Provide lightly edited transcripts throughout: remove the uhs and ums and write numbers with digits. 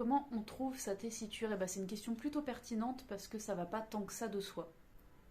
comment on trouve sa tessiture? C'est une question plutôt pertinente parce que ça va pas tant que ça de soi.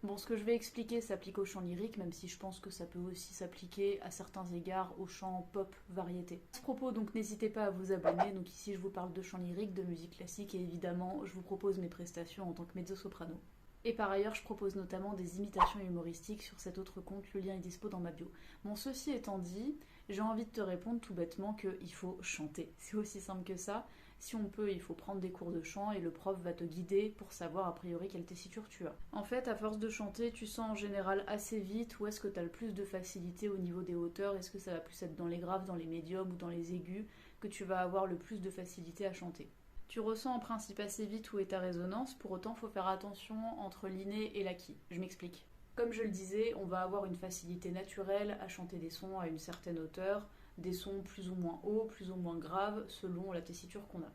Bon, ce que je vais expliquer s'applique au chant lyrique, même si je pense que ça peut aussi s'appliquer à certains égards au chant pop variété. À ce propos, donc n'hésitez pas à vous abonner. Donc ici, je vous parle de chant lyrique, de musique classique et évidemment, je vous propose mes prestations en tant que mezzo-soprano. Et par ailleurs, je propose notamment des imitations humoristiques sur cet autre compte, le lien est dispo dans ma bio. Bon, ceci étant dit, j'ai envie de te répondre tout bêtement qu'il faut chanter. C'est aussi simple que ça. Si on peut, il faut prendre des cours de chant et le prof va te guider pour savoir a priori quelle tessiture tu as. En fait, à force de chanter, tu sens en général assez vite où est-ce que tu as le plus de facilité au niveau des hauteurs, est-ce que ça va plus être dans les graves, dans les médiums ou dans les aigus, que tu vas avoir le plus de facilité à chanter. Tu ressens en principe assez vite où est ta résonance, pour autant il faut faire attention entre l'inné et l'acquis. Je m'explique. Comme je le disais, on va avoir une facilité naturelle à chanter des sons à une certaine hauteur, des sons plus ou moins hauts, plus ou moins graves, selon la tessiture qu'on a.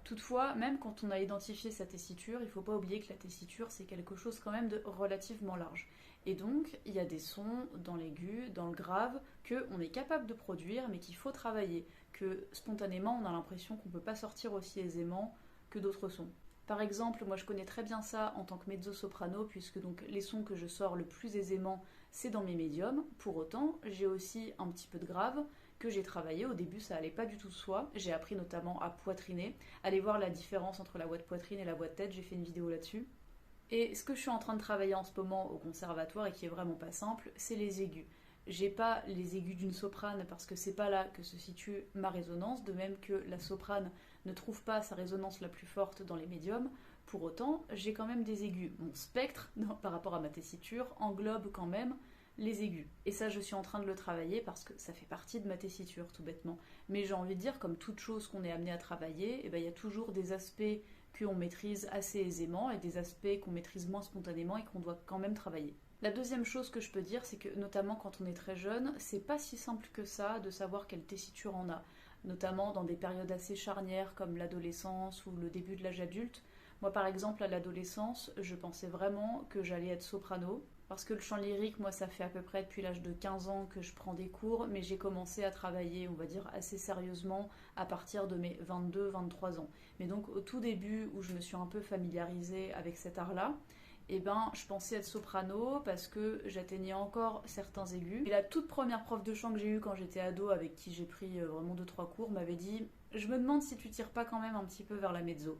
Toutefois, même quand on a identifié sa tessiture, il ne faut pas oublier que la tessiture c'est quelque chose quand même de relativement large. Et donc, il y a des sons dans l'aigu, dans le grave, qu'on est capable de produire, mais qu'il faut travailler, que spontanément on a l'impression qu'on ne peut pas sortir aussi aisément que d'autres sons. Par exemple, moi je connais très bien ça en tant que mezzo-soprano, puisque donc les sons que je sors le plus aisément, c'est dans mes médiums. Pour autant, j'ai aussi un petit peu de grave que j'ai travaillé. Au début, ça allait pas du tout de soi. J'ai appris notamment à poitriner. Allez voir la différence entre la voix de poitrine et la voix de tête, j'ai fait une vidéo là-dessus. Et ce que je suis en train de travailler en ce moment au conservatoire et qui est vraiment pas simple, c'est les aigus. J'ai pas les aigus d'une soprane parce que c'est pas là que se situe ma résonance, de même que la soprane ne trouve pas sa résonance la plus forte dans les médiums. Pour autant, j'ai quand même des aigus. Mon spectre, par rapport à ma tessiture, englobe quand même les aigus. Et ça, je suis en train de le travailler parce que ça fait partie de ma tessiture, tout bêtement. Mais j'ai envie de dire, comme toute chose qu'on est amené à travailler, il y a toujours des aspects qu'on maîtrise assez aisément et des aspects qu'on maîtrise moins spontanément et qu'on doit quand même travailler. La deuxième chose que je peux dire, c'est que notamment quand on est très jeune, c'est pas si simple que ça de savoir quelle tessiture on a, notamment dans des périodes assez charnières comme l'adolescence ou le début de l'âge adulte. Moi par exemple à l'adolescence, je pensais vraiment que j'allais être soprano, parce que le chant lyrique, moi ça fait à peu près depuis l'âge de 15 ans que je prends des cours, mais j'ai commencé à travailler, on va dire, assez sérieusement à partir de mes 22-23 ans. Mais donc au tout début où je me suis un peu familiarisée avec cet art-là, je pensais être soprano parce que j'atteignais encore certains aigus. Et la toute première prof de chant que j'ai eue quand j'étais ado, avec qui j'ai pris vraiment 2-3 cours, m'avait dit « Je me demande si tu tires pas quand même un petit peu vers la mezzo ».